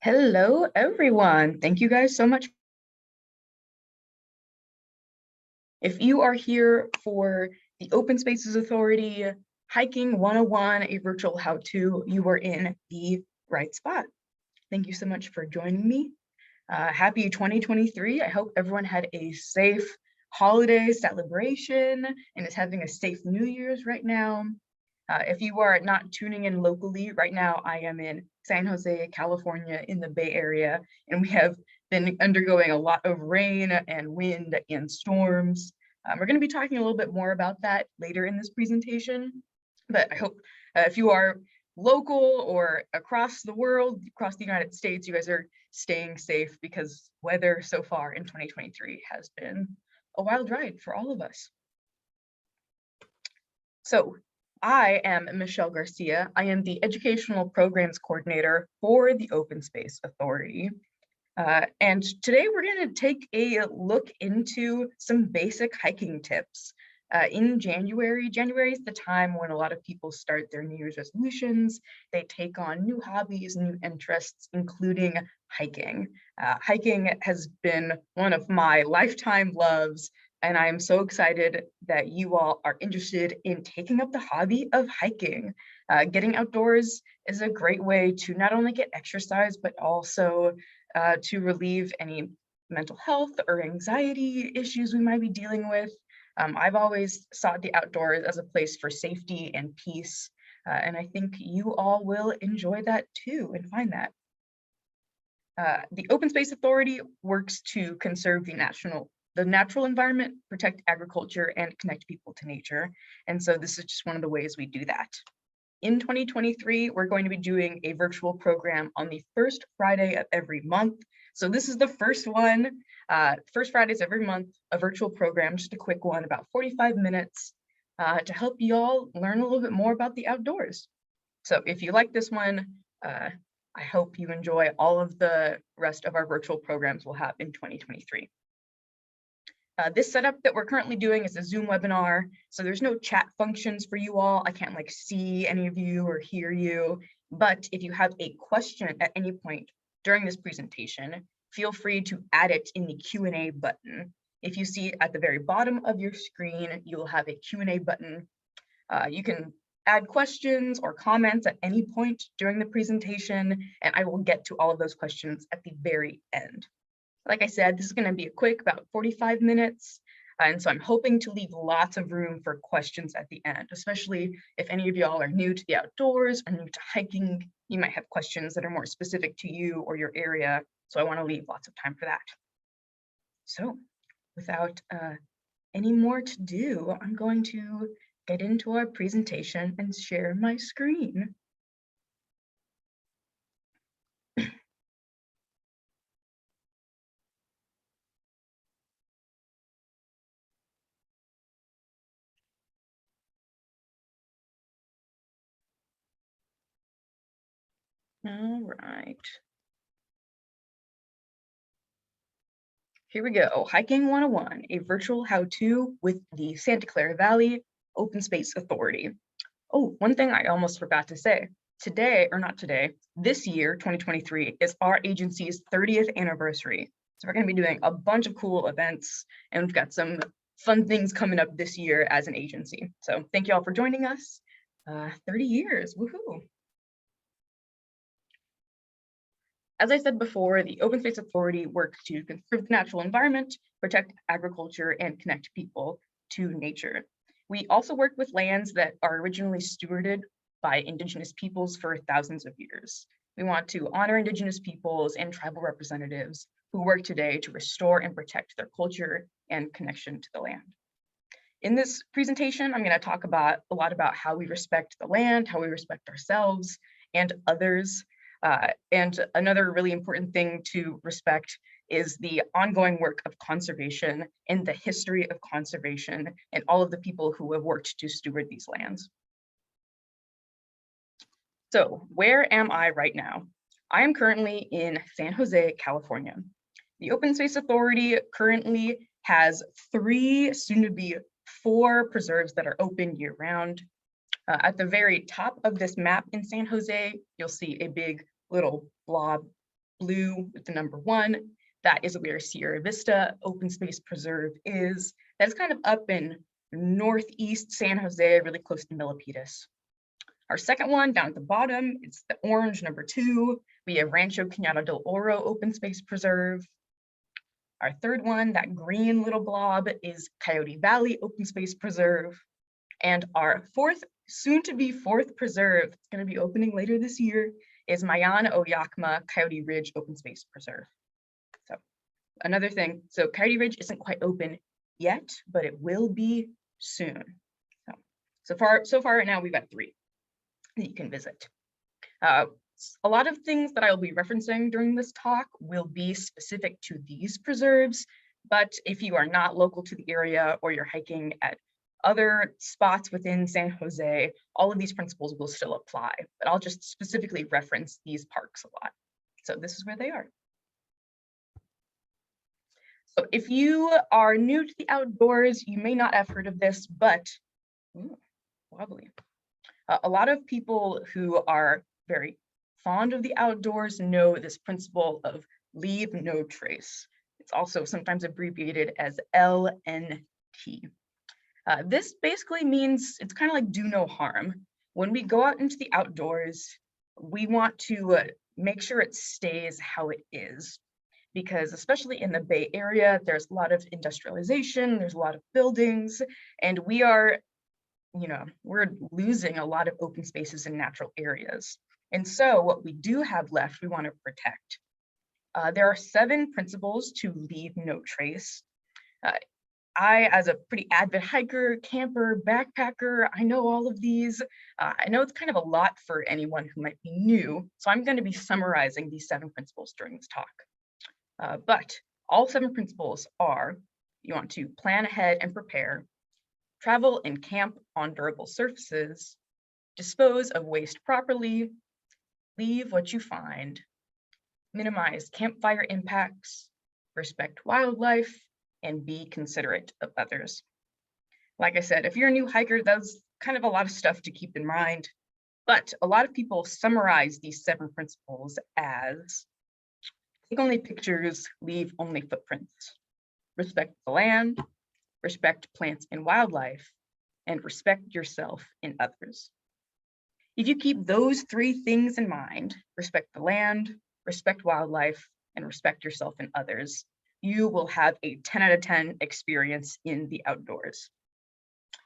Hello, everyone. Thank you guys so much. If you are here for the Open Spaces Authority Hiking 101, a virtual how-to, you are in the right spot. Thank you so much for joining me. Happy 2023. I hope everyone had a safe holiday celebration and is having a safe New Year's right now. If you are not tuning in locally, right now I am in San Jose, California, in the Bay Area, and we have been undergoing a lot of rain and wind and storms. We're going to be talking a little bit more about that later in this presentation, but I hope if you are local or across the world, across the United States, you guys are staying safe because weather so far in 2023 has been a wild ride for all of us. So I am Michelle Garcia. I am the Educational Programs Coordinator for the Open Space Authority. And today we're going to take a look into some basic hiking tips. In January is the time when a lot of people start their New Year's resolutions. They take on new hobbies, new interests, including hiking. Hiking has been one of my lifetime loves, and I am so excited that you all are interested in taking up the hobby of hiking. Getting outdoors is a great way to not only get exercise, but also to relieve any mental health or anxiety issues we might be dealing with. I've always sought the outdoors as a place for safety and peace, and I think you all will enjoy that too and find that. The Open Space Authority works to conserve the natural environment, protect agriculture, and connect people to nature. And so this is just one of the ways we do that. In 2023, we're going to be doing a virtual program on the first Friday of every month. So this is the first one, first Fridays every month, a virtual program, just a quick one, about 45 minutes to help you all learn a little bit more about the outdoors. So if you like this one, I hope you enjoy all of the rest of our virtual programs we'll have in 2023. This setup that we're currently doing is a Zoom webinar, so there's no chat functions for you all. I can't see any of you or hear you, but if you have a question at any point during this presentation, feel free to add it in the Q&A button. If you see at the very bottom of your screen, you'll have a Q&A button. You can add questions or comments at any point during the presentation, and I will get to all of those questions at the very end. Like I said, this is going to be a quick, about 45 minutes. And so I'm hoping to leave lots of room for questions at the end, especially if any of y'all are new to the outdoors or new to hiking. You might have questions that are more specific to you or your area. So I want to leave lots of time for that. So without any more to do, I'm going to get into our presentation and share my screen. All right. Here we go, Hiking 101, a virtual how-to with the Santa Clara Valley Open Space Authority. Oh, one thing I almost forgot to say. Today, or not today, this year, 2023, is our agency's 30th anniversary. So we're going to be doing a bunch of cool events, and we've got some fun things coming up this year as an agency. So thank you all for joining us. 30 years, woohoo. As I said before, the Open Space Authority works to conserve the natural environment, protect agriculture, and connect people to nature. We also work with lands that are originally stewarded by Indigenous peoples for thousands of years. We want to honor Indigenous peoples and tribal representatives who work today to restore and protect their culture and connection to the land. In this presentation, I'm going to talk a lot about how we respect the land, how we respect ourselves and others. And another really important thing to respect is the ongoing work of conservation and the history of conservation and all of the people who have worked to steward these lands. So where am I right now? I am currently in San Jose, California. The Open Space Authority currently has 3, soon to be 4 preserves that are open year-round. At the very top of this map in San Jose, you'll see a big little blob blue with the number 1, that is where Sierra Vista Open Space Preserve is. That's kind of up in northeast San Jose, really close to Milpitas. Our second one down at the bottom, it's the orange, number 2. We have Rancho Cañada del Oro Open Space Preserve. Our third one, that green little blob, is Coyote Valley Open Space Preserve. And our fourth, soon to be fourth preserve, it's going to be opening later this year, is Mayan-O-Yakma Coyote Ridge Open Space Preserve. So another thing, so Coyote Ridge isn't quite open yet, but it will be soon. So far right now, we've got 3 that you can visit. A lot of things that I'll be referencing during this talk will be specific to these preserves, but if you are not local to the area or you're hiking at other spots within San Jose, all of these principles will still apply, but I'll just specifically reference these parks a lot. So this is where they are. So if you are new to the outdoors, you may not have heard of this, but wobbly. A lot of people who are very fond of the outdoors know this principle of leave no trace. It's also sometimes abbreviated as LNT. This basically means it's kind of like do no harm. When we go out into the outdoors, we want to make sure it stays how it is, because especially in the Bay Area, there's a lot of industrialization, there's a lot of buildings, and we're losing a lot of open spaces in natural areas. And so what we do have left, we want to protect. There are 7 principles to leave no trace. I, as a pretty avid hiker, camper, backpacker, I know all of these. I know it's kind of a lot for anyone who might be new, so I'm going to be summarizing these 7 principles during this talk. But all 7 principles are, you want to plan ahead and prepare, travel and camp on durable surfaces, dispose of waste properly, leave what you find, minimize campfire impacts, respect wildlife, and be considerate of others. Like I said, if you're a new hiker, that's kind of a lot of stuff to keep in mind, but a lot of people summarize these 7 principles as take only pictures, leave only footprints, respect the land, respect plants and wildlife, and respect yourself and others. If you keep those 3 things in mind, respect the land, respect wildlife, and respect yourself and others, you will have a 10 out of 10 experience in the outdoors.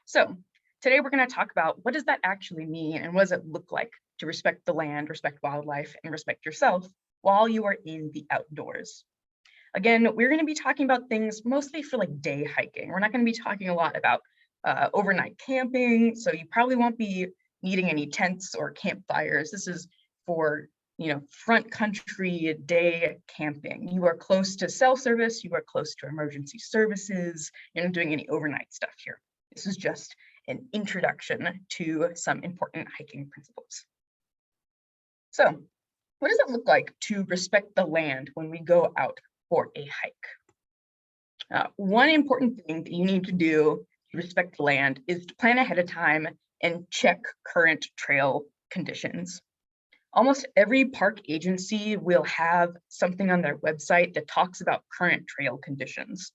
So today we're going to talk about what does that actually mean and what does it look like to respect the land, respect wildlife, and respect yourself while you are in the outdoors. Again, we're going to be talking about things mostly for like day hiking. We're not going to be talking a lot about overnight camping, so you probably won't be needing any tents or campfires. This is for front country day camping. You are close to cell service, you are close to emergency services, you're not doing any overnight stuff here. This is just an introduction to some important hiking principles. So what does it look like to respect the land when we go out for a hike? One important thing that you need to do to respect the land is to plan ahead of time and check current trail conditions. Almost every park agency will have something on their website that talks about current trail conditions.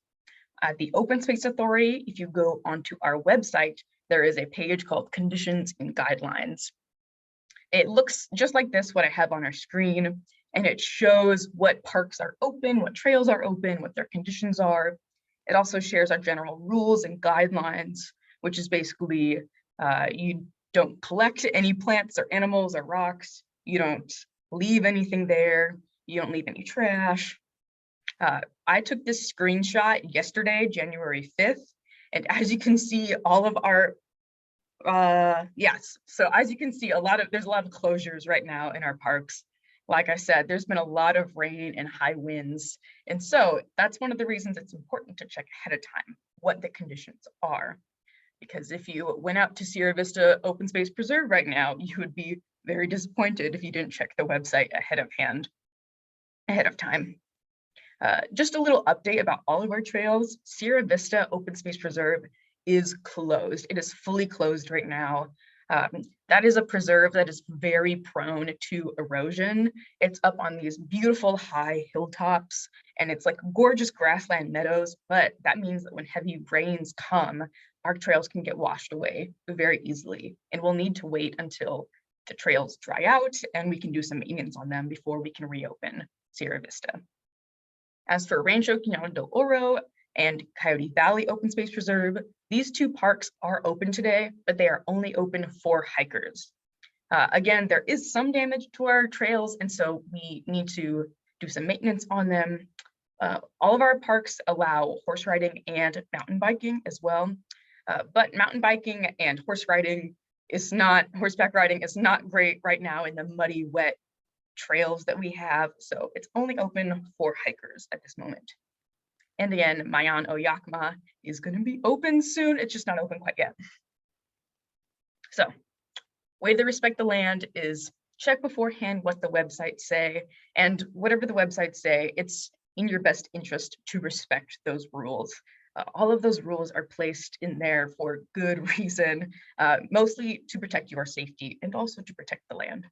At the Open Space Authority, if you go onto our website, there is a page called Conditions and Guidelines. It looks just like this, what I have on our screen, and it shows what parks are open, what trails are open, what their conditions are. It also shares our general rules and guidelines, which is basically you don't collect any plants or animals or rocks. You don't leave anything there. You don't leave any trash. I took this screenshot yesterday, January 5th. And as you can see, all of our, so as you can see, there's a lot of closures right now in our parks. Like I said, there's been a lot of rain and high winds. And so that's one of the reasons it's important to check ahead of time what the conditions are. Because if you went out to Sierra Vista Open Space Preserve right now, you would be very disappointed if you didn't check the website ahead of time. Just a little update about all of our trails. Sierra Vista Open Space Preserve is closed. It is fully closed right now. That is a preserve that is very prone to erosion. It's up on these beautiful high hilltops, and it's like gorgeous grassland meadows, but that means that when heavy rains come, our trails can get washed away very easily, and we'll need to wait until the trails dry out and we can do some maintenance on them before we can reopen Sierra Vista. As for Rancho Quijano del Oro and Coyote Valley Open Space Preserve, these two parks are open today, but they are only open for hikers. Again, there is some damage to our trails, and so we need to do some maintenance on them. All of our parks allow horse riding and mountain biking as well, but mountain biking and horseback riding is not great right now in the muddy, wet trails that we have, so it's only open for hikers at this moment. And again, Mayan o Yakima is going to be open soon. It's just not open quite yet. So, way to respect the land is check beforehand what the websites say, and whatever the websites say, it's in your best interest to respect those rules. All of those rules are placed in there for good reason, mostly to protect your safety and also to protect the land.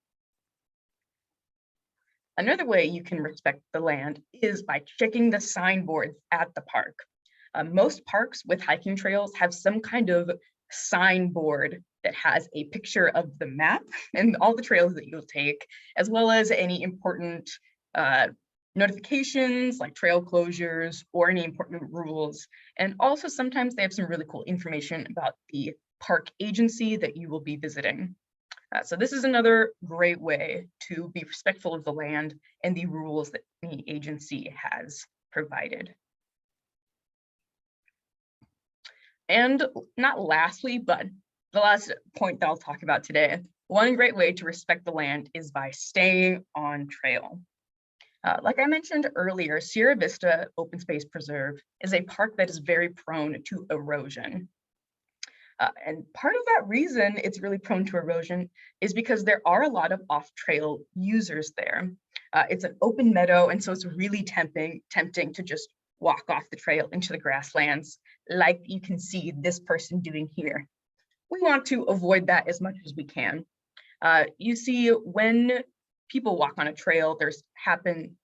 Another way you can respect the land is by checking the signboards at the park. Most parks with hiking trails have some kind of signboard that has a picture of the map and all the trails that you'll take, as well as any important notifications like trail closures or any important rules. And also sometimes they have some really cool information about the park agency that you will be visiting. So this is another great way to be respectful of the land and the rules that the agency has provided. And not lastly, but the last point that I'll talk about today, one great way to respect the land is by staying on trail. Like I mentioned earlier, Sierra Vista Open Space Preserve is a park that is very prone to erosion. And part of that reason it's really prone to erosion is because there are a lot of off-trail users there. It's an open meadow, and so it's really tempting to just walk off the trail into the grasslands, like you can see this person doing here. We want to avoid that as much as we can. You see, when people walk on a trail,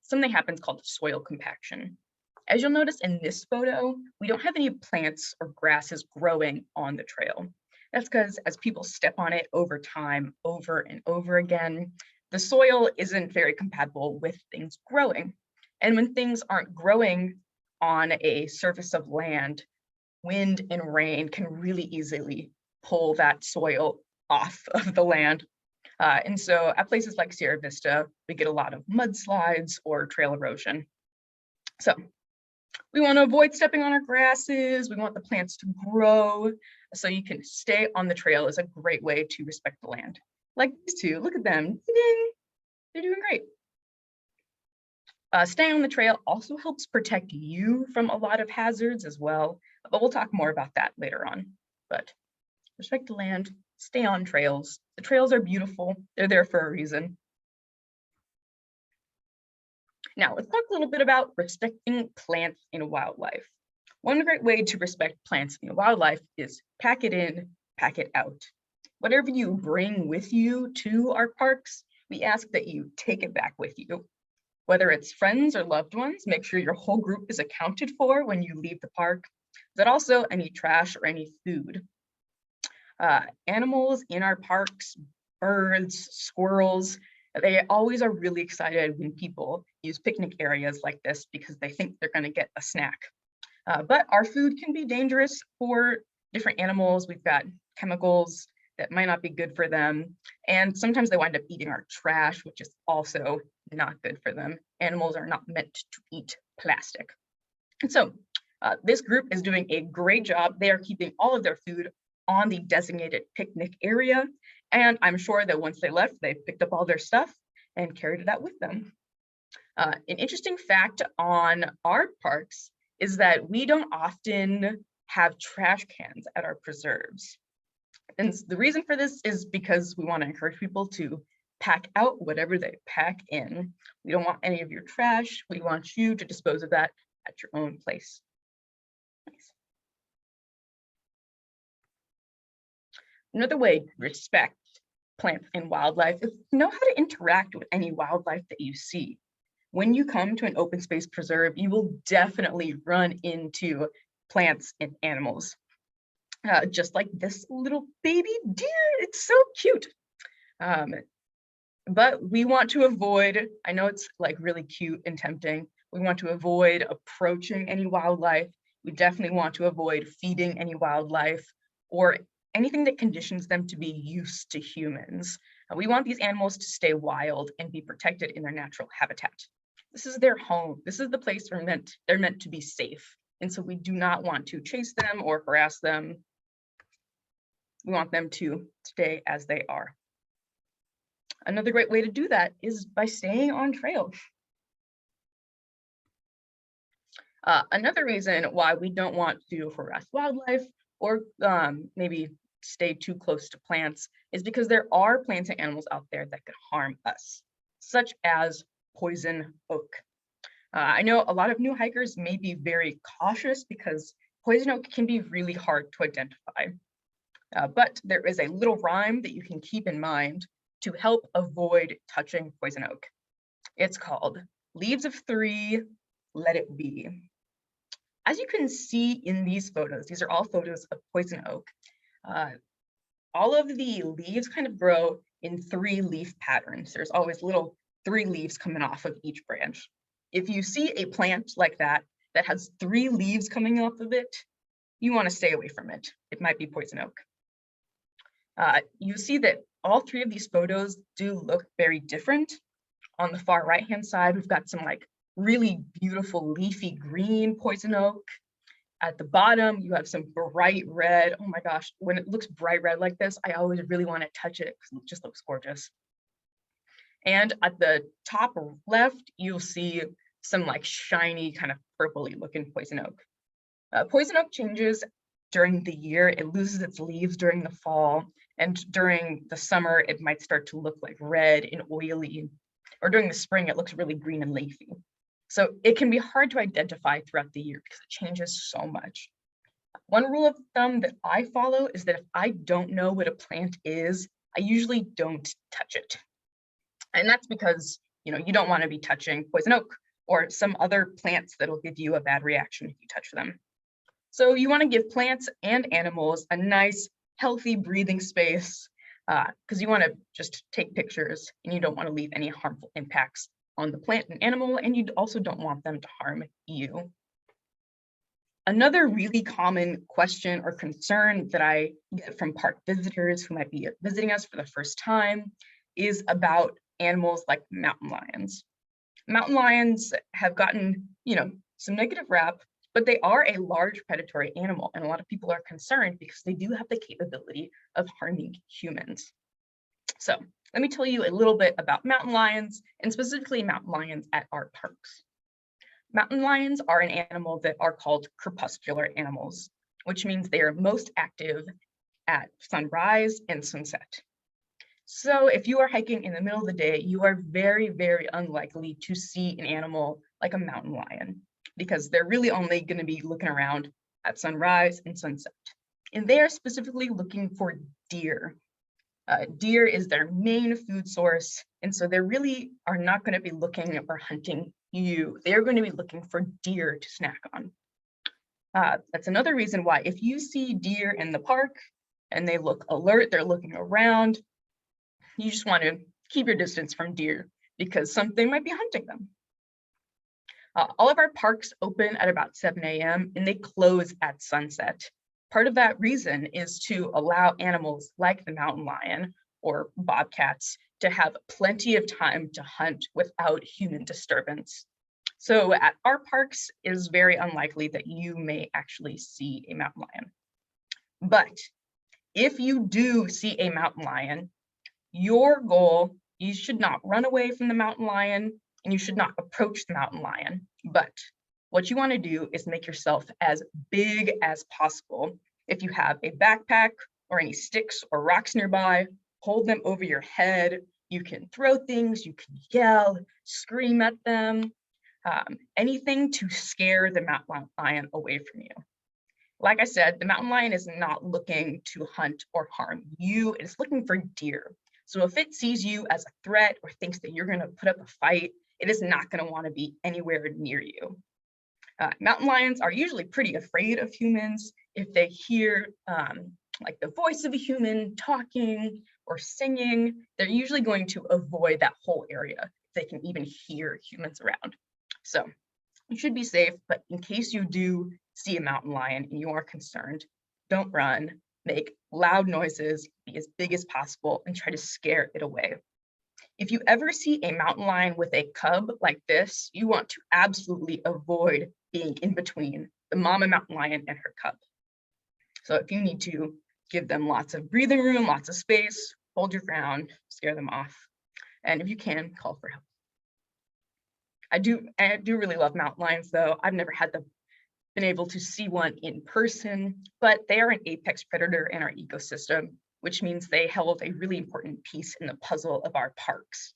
something happens called soil compaction. As you'll notice in this photo, we don't have any plants or grasses growing on the trail. That's because as people step on it over time, over and over again, the soil isn't very compatible with things growing. And when things aren't growing on a surface of land, wind and rain can really easily pull that soil off of the land. And so at places like Sierra Vista, we get a lot of mudslides or trail erosion. So we want to avoid stepping on our grasses. We want the plants to grow. So you can stay on the trail is a great way to respect the land. Like these two, look at them. Ding, they're doing great. Staying on the trail also helps protect you from a lot of hazards as well, but we'll talk more about that later on. But respect the land, stay on trails. The trails are beautiful. They're there for a reason. Now, let's talk a little bit about respecting plants and wildlife. One great way to respect plants and wildlife is pack it in, pack it out. Whatever you bring with you to our parks, we ask that you take it back with you. Whether it's friends or loved ones, make sure your whole group is accounted for when you leave the park. But also any trash or any food. Animals in our parks, birds, squirrels, they always are really excited when people use picnic areas like this because they think they're going to get a snack. But our food can be dangerous for different animals. We've got chemicals that might not be good for them. And sometimes they wind up eating our trash, which is also not good for them. Animals are not meant to eat plastic. And so this group is doing a great job. They are keeping all of their food on the designated picnic area. And I'm sure that once they left, they picked up all their stuff and carried it out with them. An interesting fact on our parks is that we don't often have trash cans at our preserves. And the reason for this is because we want to encourage people to pack out whatever they pack in. We don't want any of your trash. We want you to dispose of that at your own place. Nice. Another way to respect plants and wildlife is to know how to interact with any wildlife that you see. When you come to an open space preserve, you will definitely run into plants and animals. Just like this little baby deer, it's so cute. But we want to avoid, I know it's like really cute and tempting, we want to avoid approaching any wildlife. We definitely want to avoid feeding any wildlife or anything that conditions them to be used to humans. We want these animals to stay wild and be protected in their natural habitat. This is their home. This is the place they're meant to be safe. And so we do not want to chase them or harass them. We want them to stay as they are. Another great way to do that is by staying on trail. Another reason why we don't want to harass wildlife or maybe stay too close to plants is because there are plants and animals out there that could harm us, such as poison oak. I know a lot of new hikers may be very cautious because poison oak can be really hard to identify. But there is a little rhyme that you can keep in mind to help avoid touching poison oak. It's called "Leaves of Three, Let It Be." As you can see in these photos, these are all photos of poison oak. All of the leaves kind of grow in 3 leaf patterns. There's always little 3 leaves coming off of each branch. If you see a plant like that has 3 leaves coming off of it, you want to stay away from it. It might be poison oak. You see that all 3 of these photos do look very different. On the far right-hand side, we've got some like really beautiful leafy green poison oak. At the bottom, you have some bright red. Oh my gosh, when it looks bright red like this, I always really want to touch it because it just looks gorgeous. And at the top left, you'll see some like shiny kind of purpley looking poison oak. Poison oak changes during the year. It loses its leaves during the fall, and during the summer, it might start to look like red and oily, or during the spring, it looks really green and leafy. So it can be hard to identify throughout the year because it changes so much. One rule of thumb that I follow is that if I don't know what a plant is, I usually don't touch it. And that's because, you don't want to be touching poison oak or some other plants that'll give you a bad reaction if you touch them. So you want to give plants and animals a nice, healthy breathing space because you want to just take pictures and you don't want to leave any harmful impacts on the plant and animal, and you also don't want them to harm you. Another really common question or concern that I get from park visitors who might be visiting us for the first time is about animals like mountain lions. Mountain lions have gotten, some negative rap, but they are a large predatory animal, and a lot of people are concerned because they do have the capability of harming humans. So let me tell you a little bit about mountain lions, and specifically mountain lions at our parks. Mountain lions are an animal that are called crepuscular animals, which means they are most active at sunrise and sunset. So if you are hiking in the middle of the day, you are very, very unlikely to see an animal like a mountain lion because they're really only going to be looking around at sunrise and sunset. And they are specifically looking for deer. Deer is their main food source, and so they really are not going to be looking or hunting you. They're going to be looking for deer to snack on. That's another reason why if you see deer in the park and they look alert, they're looking around, you just want to keep your distance from deer because something might be hunting them. All of our parks open at about 7 a.m. and they close at sunset. Part of that reason is to allow animals like the mountain lion or bobcats to have plenty of time to hunt without human disturbance. So at our parks, it is very unlikely that you may actually see a mountain lion. But if you do see a mountain lion, your goal, you should not run away from the mountain lion and you should not approach the mountain lion. But what you want to do is make yourself as big as possible. If you have a backpack or any sticks or rocks nearby, hold them over your head. You can throw things, you can yell, scream at them, anything to scare the mountain lion away from you. Like I said, the mountain lion is not looking to hunt or harm you. It is looking for deer. So if it sees you as a threat or thinks that you're going to put up a fight, it is not going to want to be anywhere near you. Mountain lions are usually pretty afraid of humans. If they hear like the voice of a human talking or singing, they're usually going to avoid that whole area if they can even hear humans around. So you should be safe, but in case you do see a mountain lion and you are concerned, don't run, make loud noises, be as big as possible, and try to scare it away. If you ever see a mountain lion with a cub like this, you want to absolutely avoid being in between the mama mountain lion and her cub. So if you need to give them lots of breathing room, lots of space, hold your ground, scare them off. And if you can, call for help. I do really love mountain lions though. I've never been able to see one in person, but they are an apex predator in our ecosystem, which means they hold a really important piece in the puzzle of our parks.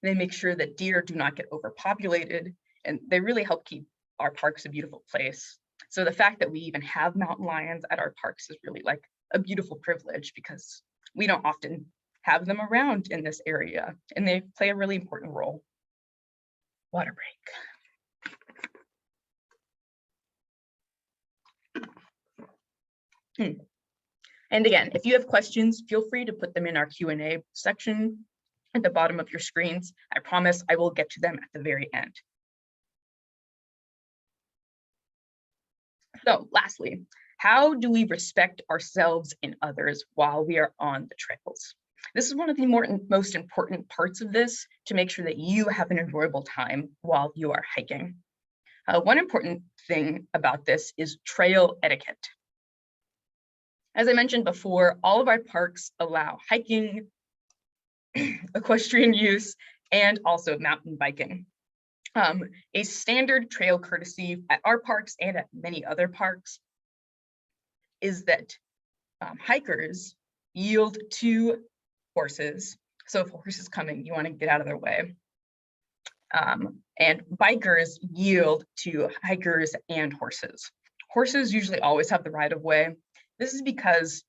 And they make sure that deer do not get overpopulated, and they really help keep our parks a beautiful place. So the fact that we even have mountain lions at our parks is really like a beautiful privilege because we don't often have them around in this area, and they play a really important role. Water break. And again, if you have questions, feel free to put them in our Q&A section at the bottom of your screens. I promise I will get to them at the very end. So lastly, how do we respect ourselves and others while we are on the trails? This is one of the most important parts of this to make sure that you have an enjoyable time while you are hiking. One important thing about this is trail etiquette. As I mentioned before, all of our parks allow hiking, equestrian use, and also mountain biking. A standard trail courtesy at our parks and at many other parks is that hikers yield to horses. So if a horse is coming, you want to get out of their way. And bikers yield to hikers and horses. Horses usually always have the right of way. This is because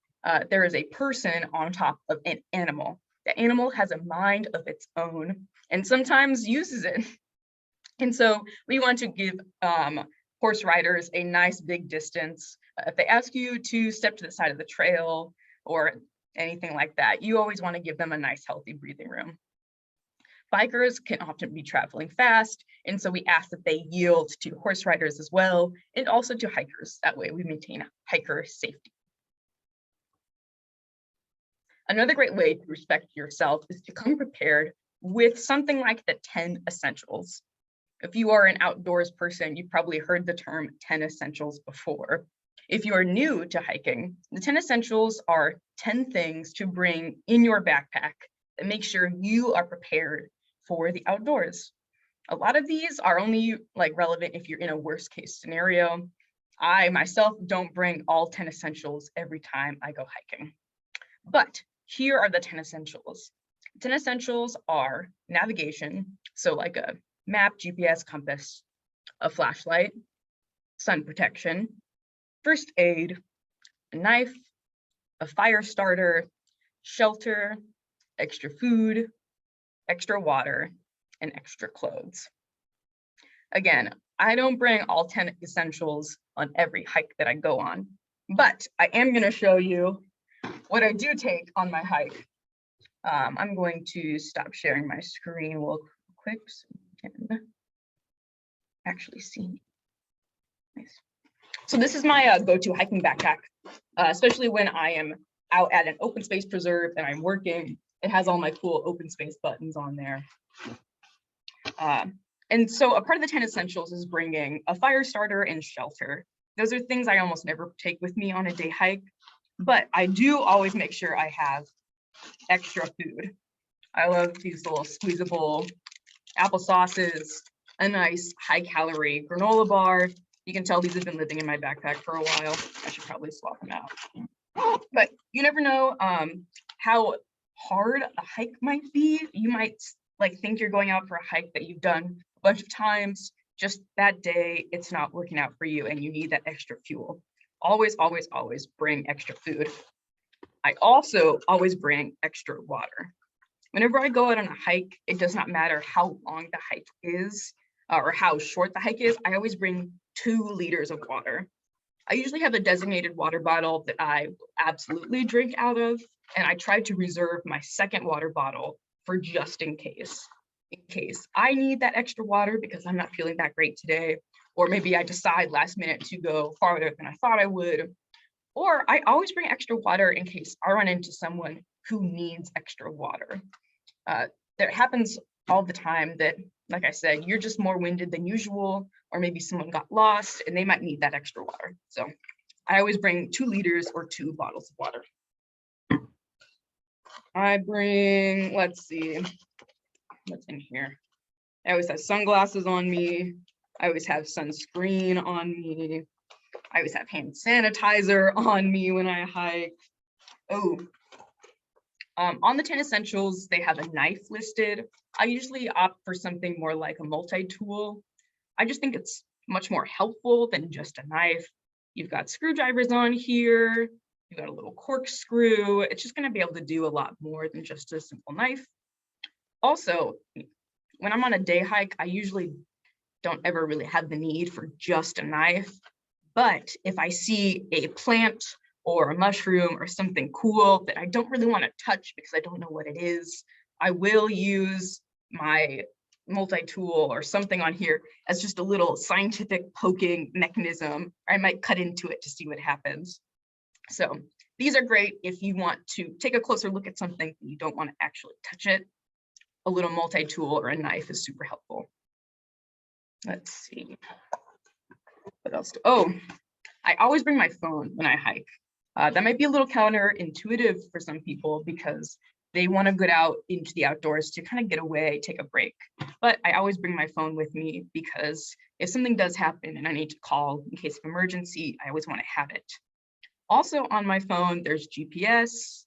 there is a person on top of an animal. The animal has a mind of its own and sometimes uses it. And so we want to give horse riders a nice big distance. If they ask you to step to the side of the trail or anything like that, you always want to give them a nice healthy breathing room. Bikers can often be traveling fast, and so we ask that they yield to horse riders as well, and also to hikers. That way we maintain hiker safety. Another great way to respect yourself is to come prepared with something like the 10 essentials. If you are an outdoors person, you've probably heard the term 10 essentials before. If you are new to hiking, the 10 essentials are 10 things to bring in your backpack that make sure you are prepared for the outdoors. A lot of these are only relevant if you're in a worst case scenario. I myself don't bring all 10 essentials every time I go hiking. But here are the 10 essentials. 10 essentials are navigation, so like a map, GPS, compass, a flashlight, sun protection, first aid, a knife, a fire starter, shelter, extra food, extra water, and extra clothes. Again, I don't bring all 10 essentials on every hike that I go on, but I am going to show you what I do take on my hike. I'm going to stop sharing my screen real quick so you can actually see me. Nice. So this is my go-to hiking backpack, especially when I am out at an open space preserve and I'm working. It has all my cool open space buttons on there. And so a part of the 10 essentials is bringing a fire starter and shelter. Those are things I almost never take with me on a day hike, but I do always make sure I have extra food. I love these little squeezable apple sauces, a nice high calorie granola bar. You can tell these have been living in my backpack for a while. I should probably swap them out. But you never know how hard a hike might be. You might think you're going out for a hike that you've done a bunch of times. Just that day, it's not working out for you and you need that extra fuel. always, always, always bring extra food. I also always bring extra water. Whenever I go out on a hike, it does not matter how long the hike is or how short the hike is, I always bring 2 liters of water. I usually have a designated water bottle that I absolutely drink out of, and I try to reserve my second water bottle for just in case I need that extra water because I'm not feeling that great today, or maybe I decide last minute to go farther than I thought I would. Or I always bring extra water in case I run into someone who needs extra water. That happens all the time that, like I said, you're just more winded than usual, or maybe someone got lost and they might need that extra water. So I always bring 2 liters or 2 bottles of water. I bring, let's see, what's in here? I always have sunglasses on me. I always have sunscreen on me. I always have hand sanitizer on me when I hike. Oh, on the 10 essentials, they have a knife listed. I usually opt for something more like a multi-tool. I just think it's much more helpful than just a knife. You've got screwdrivers on here. You've got a little corkscrew. It's just going to be able to do a lot more than just a simple knife. Also, when I'm on a day hike, I usually don't ever really have the need for just a knife. But if I see a plant or a mushroom or something cool that I don't really want to touch because I don't know what it is, I will use my multi-tool or something on here as just a little scientific poking mechanism. I might cut into it to see what happens. So these are great if you want to take a closer look at something and you don't want to actually touch it. A little multi-tool or a knife is super helpful. Let's see. What else? Oh, I always bring my phone when I hike. That might be a little counterintuitive for some people because they want to get out into the outdoors to kind of get away, take a break. But I always bring my phone with me because if something does happen and I need to call in case of emergency, I always want to have it. Also on my phone, there's GPS.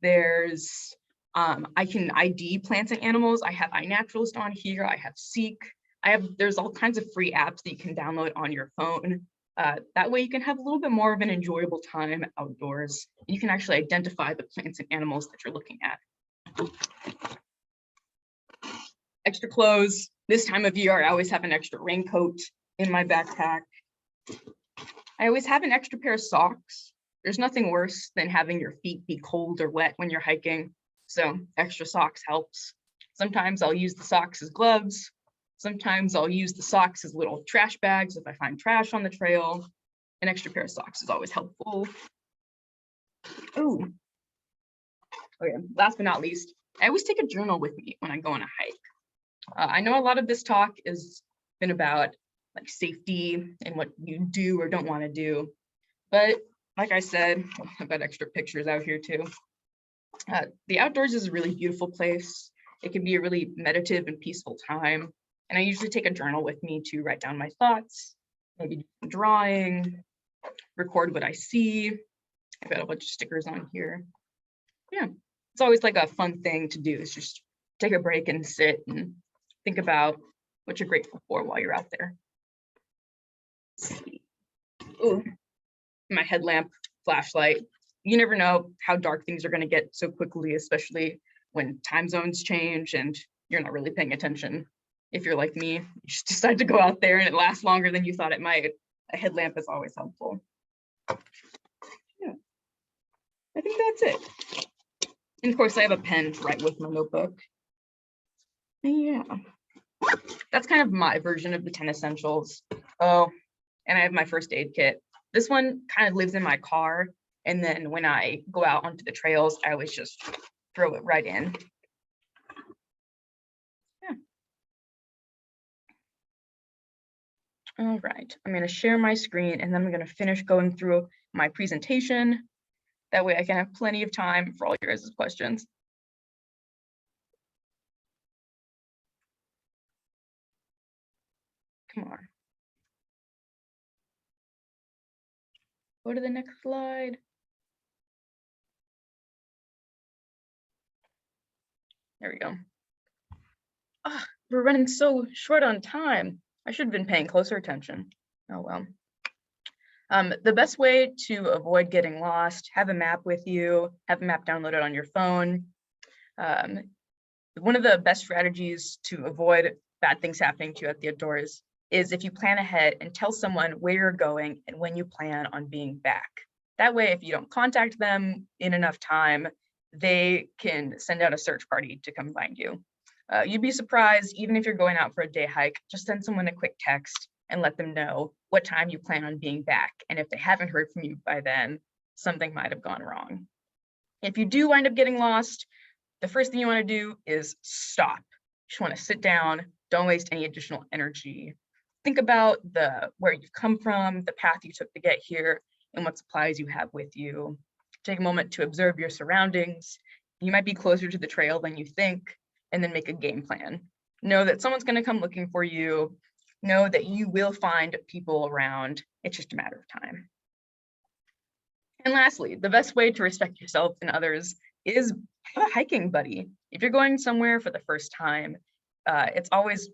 There's, I can ID plants and animals. I have iNaturalist on here. I have Seek. There's all kinds of free apps that you can download on your phone. That way you can have a little bit more of an enjoyable time outdoors. You can actually identify the plants and animals that you're looking at. Extra clothes. This time of year, I always have an extra raincoat in my backpack. I always have an extra pair of socks. There's nothing worse than having your feet be cold or wet when you're hiking. So extra socks helps. Sometimes I'll use the socks as gloves. Sometimes I'll use the socks as little trash bags if I find trash on the trail. An extra pair of socks is always helpful. Oh, okay, last but not least, I always take a journal with me when I go on a hike. I know a lot of this talk has been about like safety and what you do or don't want to do. But like I said, I've got extra pictures out here too. The outdoors is a really beautiful place. It can be a really meditative and peaceful time. And I usually take a journal with me to write down my thoughts, maybe do some drawing, record what I see. I've got a bunch of stickers on here. Yeah, it's always like a fun thing to do is just take a break and sit and think about what you're grateful for while you're out there. Ooh, my headlamp, flashlight. You never know how dark things are going to get so quickly, especially when time zones change and you're not really paying attention. If you're like me, you just decide to go out there and it lasts longer than you thought it might. A headlamp is always helpful. Yeah, I think that's it. And of course, I have a pen to write with my notebook. Yeah, that's kind of my version of the 10 essentials. Oh, and I have my first aid kit. This one kind of lives in my car. And then when I go out onto the trails, I always just throw it right in. Yeah. All right, I'm going to share my screen and then I'm going to finish going through my presentation. That way I can have plenty of time for all your guys' questions. Come on. Go to the next slide. There we go. Ah, we're running so short on time. I should have been paying closer attention. Oh well. The best way to avoid getting lost, have a map with you, have a map downloaded on your phone. One of the best strategies to avoid bad things happening to you at the outdoors is if you plan ahead and tell someone where you're going and when you plan on being back. That way, if you don't contact them in enough time, they can send out a search party to come find you. You'd be surprised, even if you're going out for a day hike, just send someone a quick text and let them know what time you plan on being back. And if they haven't heard from you by then, something might have gone wrong. If you do wind up getting lost, the first thing you want to do is stop. You just want to sit down, don't waste any additional energy. Think about where you've come from, the path you took to get here, and what supplies you have with you. Take a moment to observe your surroundings. You might be closer to the trail than you think, and then make a game plan. Know that someone's going to come looking for you. Know that you will find people around. It's just a matter of time. And lastly, the best way to respect yourself and others is have a hiking buddy. If you're going somewhere for the first time, it's always,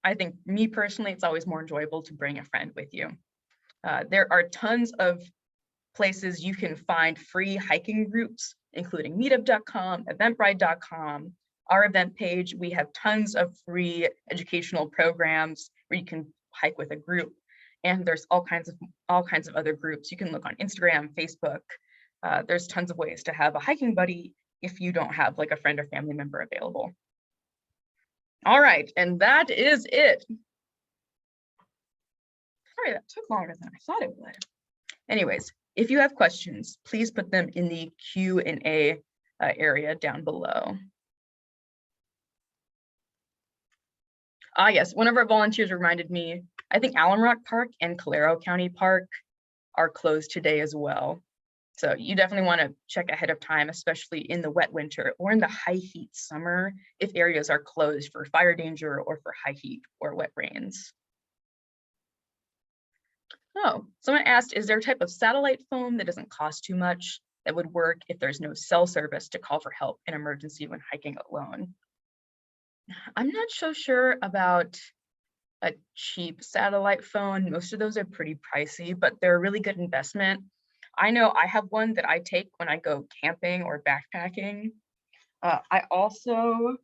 I think me personally, it's always more enjoyable to bring a friend with you. There are tons of places you can find free hiking groups, including meetup.com, eventbrite.com, our event page. We have tons of free educational programs where you can hike with a group. And there's all kinds of other groups. You can look on Instagram, Facebook. There's tons of ways to have a hiking buddy if you don't have like a friend or family member available. All right, and that is it. Sorry, that took longer than I thought it would. Anyways, if you have questions, please put them in the Q&A area down below. Yes, one of our volunteers reminded me, I think Alum Rock Park and Calero County Park are closed today as well. So you definitely want to check ahead of time, especially in the wet winter or in the high heat summer, if areas are closed for fire danger or for high heat or wet rains. Oh, someone asked, is there a type of satellite phone that doesn't cost too much that would work if there's no cell service to call for help in emergency when hiking alone? I'm not so sure about a cheap satellite phone. Most of those are pretty pricey, but they're a really good investment. I know I have one that I take when I go camping or backpacking. I also,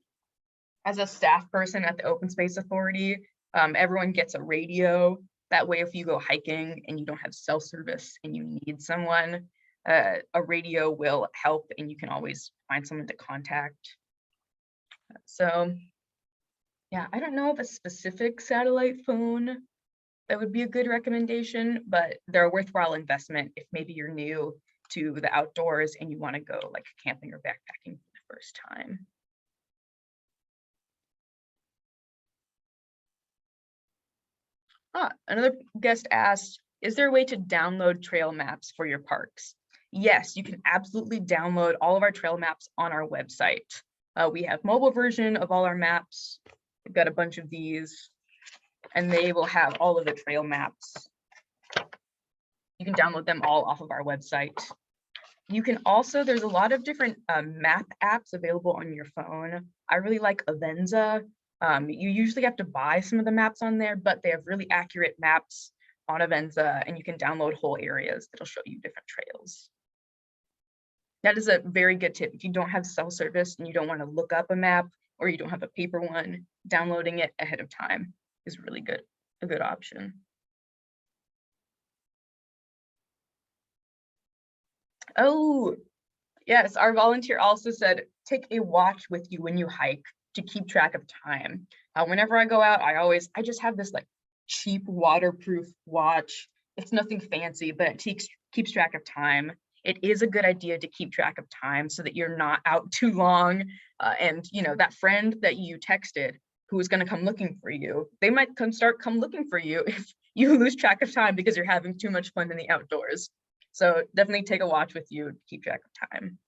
as a staff person at the Open Space Authority, everyone gets a radio. That way, if you go hiking and you don't have cell service and you need someone, a radio will help and you can always find someone to contact. So yeah, I don't know of a specific satellite phone that would be a good recommendation, but they're a worthwhile investment if maybe you're new to the outdoors and you want to go like camping or backpacking for the first time. Another guest asked, is there a way to download trail maps for your parks? Yes, you can absolutely download all of our trail maps on our website. We have mobile version of all our maps. We've got a bunch of these, and they will have all of the trail maps. You can download them all off of our website. You can also, there's a lot of different map apps available on your phone. I really like Avenza. You usually have to buy some of the maps on there, but they have really accurate maps on Avenza, and you can download whole areas that'll show you different trails. That is a very good tip. If you don't have cell service and you don't want to look up a map or you don't have a paper one, downloading it ahead of time is really good, a good option. Oh, yes, our volunteer also said, take a watch with you when you hike to keep track of time. Whenever I go out, I just have this like cheap waterproof watch. It's nothing fancy, but it keeps track of time. It is a good idea to keep track of time so that you're not out too long. And you know, that friend that you texted who is going to come looking for you, they might come looking for you if you lose track of time because you're having too much fun in the outdoors. So definitely take a watch with you to keep track of time.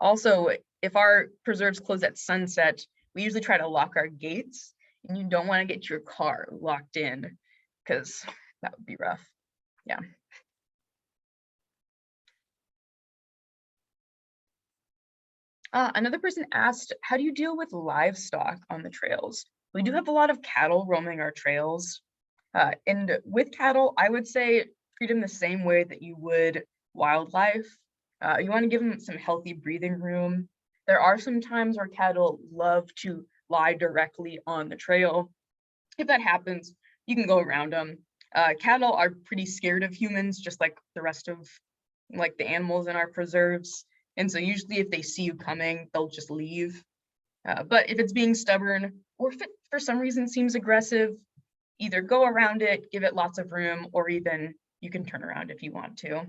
Also, if our preserves close at sunset, we usually try to lock our gates, and you don't want to get your car locked in because that would be rough. Yeah. Another person asked, how do you deal with livestock on the trails? We do have a lot of cattle roaming our trails. And with cattle, I would say treat them the same way that you would wildlife. You want to give them some healthy breathing room. There are some times where cattle love to lie directly on the trail. If that happens, you can go around them. Cattle are pretty scared of humans, just like the rest of like the animals in our preserves. And so usually if they see you coming, they'll just leave. But if it's being stubborn, or if it for some reason seems aggressive, either go around it, give it lots of room, or even you can turn around if you want to.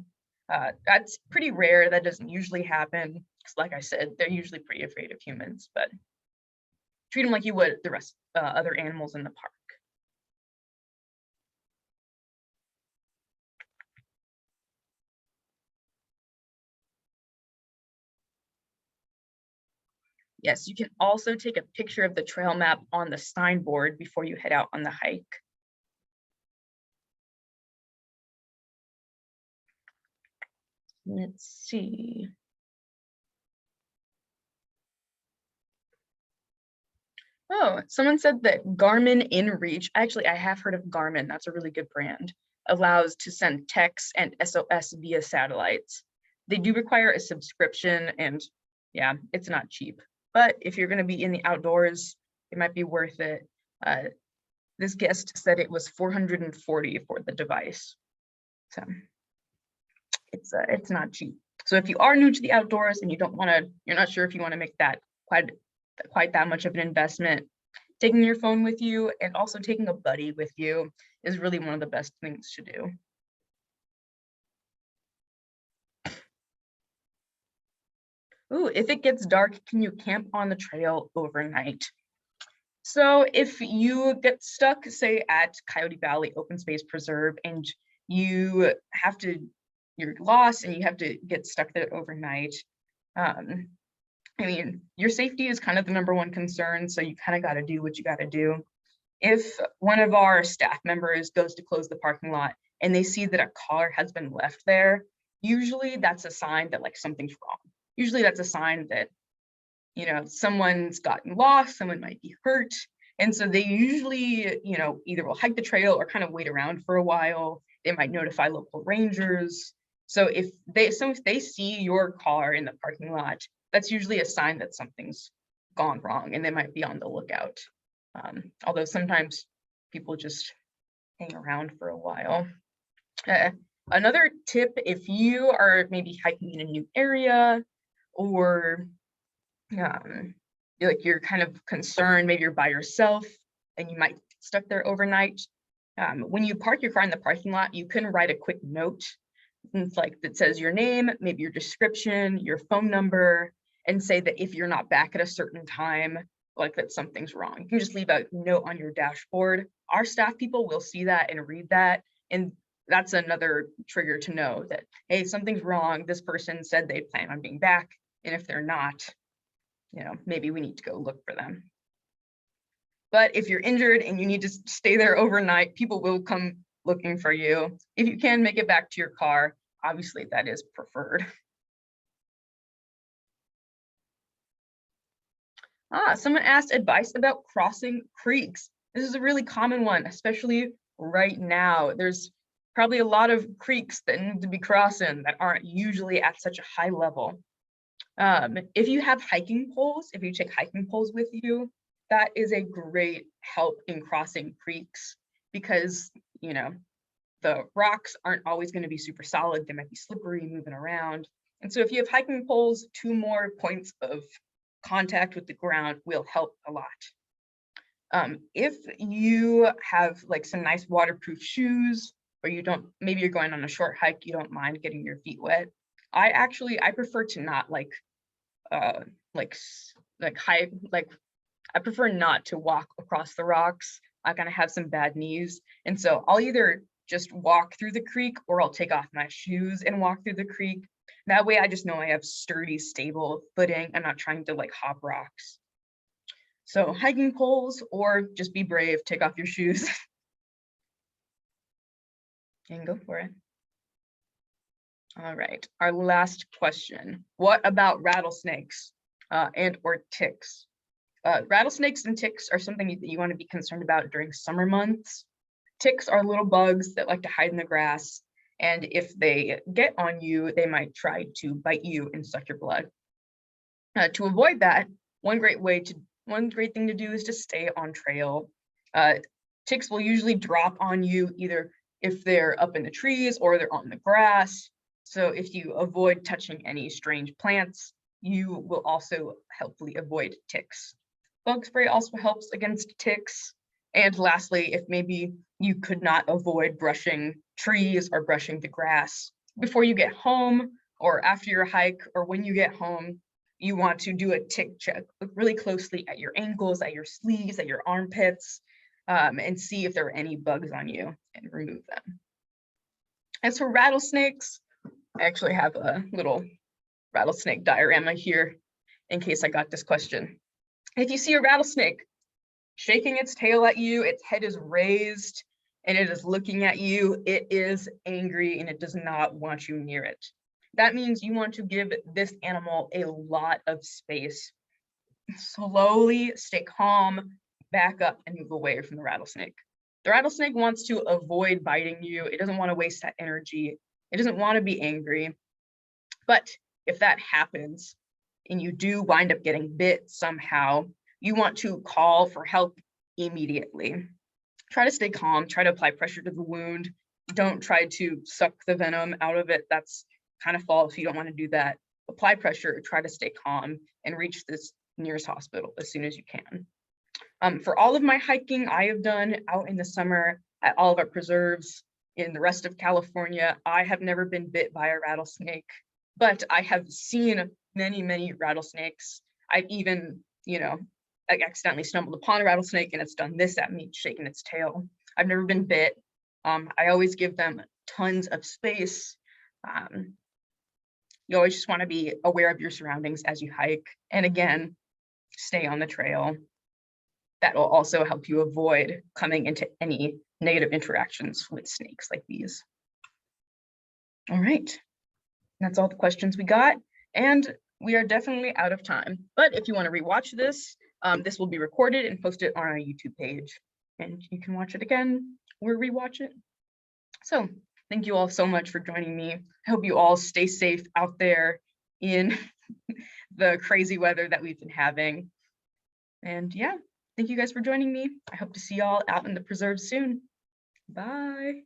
That's pretty rare. That doesn't usually happen. Because like I said, they're usually pretty afraid of humans, but treat them like you would the rest other animals in the park. Yes, you can also take a picture of the trail map on the signboard before you head out on the hike. Let's see. Oh, someone said that Garmin InReach, actually I have heard of Garmin, that's a really good brand, allows to send texts and SOS via satellites. They do require a subscription and yeah, it's not cheap. But if you're gonna be in the outdoors, it might be worth it. This guest said it was $440 for the device. So it's not cheap. So if you are new to the outdoors and you're not sure if you want to make that quite that much of an investment, taking your phone with you and also taking a buddy with you is really one of the best things to do. Ooh, if it gets dark, can you camp on the trail overnight? So if you get stuck, say at Coyote Valley Open Space Preserve, and you're lost and you have to get stuck there overnight, I mean, your safety is kind of the number one concern, so you kind of got to do what you got to do. If one of our staff members goes to close the parking lot and they see that a car has been left there, usually that's a sign that like something's wrong. Usually that's a sign that, you know, someone's gotten lost, someone might be hurt. And so they usually, you know, either will hike the trail or kind of wait around for a while. They might notify local rangers. So if they see your car in the parking lot, that's usually a sign that something's gone wrong and they might be on the lookout. Although sometimes people just hang around for a while. Another tip, if you are maybe hiking in a new area or you're kind of concerned, maybe you're by yourself and you might get stuck there overnight. When you park your car in the parking lot, you can write a quick note that says your name, maybe your description, your phone number, and say that if you're not back at a certain time, like that something's wrong. You can just leave a note on your dashboard. Our staff people will see that and read that. And that's another trigger to know that, hey, something's wrong. This person said they plan on being back. And if they're not, you know, maybe we need to go look for them. But if you're injured and you need to stay there overnight, people will come looking for you. If you can make it back to your car, obviously that is preferred. Someone asked advice about crossing creeks. This is a really common one, especially right now. There's probably a lot of creeks that need to be crossing that aren't usually at such a high level. If you have hiking poles, if you take hiking poles with you, that is a great help in crossing creeks because, you know, the rocks aren't always going to be super solid. They might be slippery, moving around. And so if you have hiking poles, 2 more points of contact with the ground will help a lot. If you have like some nice waterproof shoes, or maybe you're going on a short hike, you don't mind getting your feet wet. I prefer to not I prefer not to walk across the rocks. I kind of have some bad knees. And so I'll either just walk through the creek or I'll take off my shoes and walk through the creek. That way I just know I have sturdy, stable footing. I'm not trying to like hop rocks. So hiking poles or just be brave, take off your shoes and go for it. All right, our last question. What about rattlesnakes and or ticks? Rattlesnakes and ticks are something that you want to be concerned about during summer months. Ticks are little bugs that like to hide in the grass, and if they get on you, they might try to bite you and suck your blood. To avoid that, one great thing to do is to stay on trail. Ticks will usually drop on you either if they're up in the trees or they're on the grass. So if you avoid touching any strange plants, you will also helpfully avoid ticks. Bug spray also helps against ticks. And lastly, if maybe you could not avoid brushing trees or brushing the grass before you get home or after your hike or when you get home, you want to do a tick check. Look really closely at your ankles, at your sleeves, at your armpits, and see if there are any bugs on you and remove them. As for rattlesnakes, I actually have a little rattlesnake diorama here in case I got this question. If you see a rattlesnake shaking its tail at you, its head is raised, and it is looking at you, it is angry and it does not want you near it. That means you want to give this animal a lot of space. Slowly stay calm, back up and move away from the rattlesnake. The rattlesnake wants to avoid biting you. It doesn't want to waste that energy. It doesn't want to be angry. But if that happens and you do wind up getting bit somehow, you want to call for help immediately. Try to stay calm, try to apply pressure to the wound. Don't try to suck the venom out of it. That's kind of false. You don't want to do that. Apply pressure, try to stay calm, and reach this nearest hospital as soon as you can. For all of my hiking I have done out in the summer at all of our preserves in the rest of California, I have never been bit by a rattlesnake, but I have seen many rattlesnakes. I've even, I accidentally stumbled upon a rattlesnake and it's done this at me, shaking its tail. I've never been bit. I always give them tons of space. You always just want to be aware of your surroundings as you hike. And again, stay on the trail. That will also help you avoid coming into any negative interactions with snakes like these. All right, that's all the questions we got. And we are definitely out of time. But if you want to rewatch this, this will be recorded and posted on our YouTube page. And you can watch it again or rewatch it. So thank you all so much for joining me. I hope you all stay safe out there in the crazy weather that we've been having. And yeah, thank you guys for joining me. I hope to see y'all out in the preserve soon. Bye.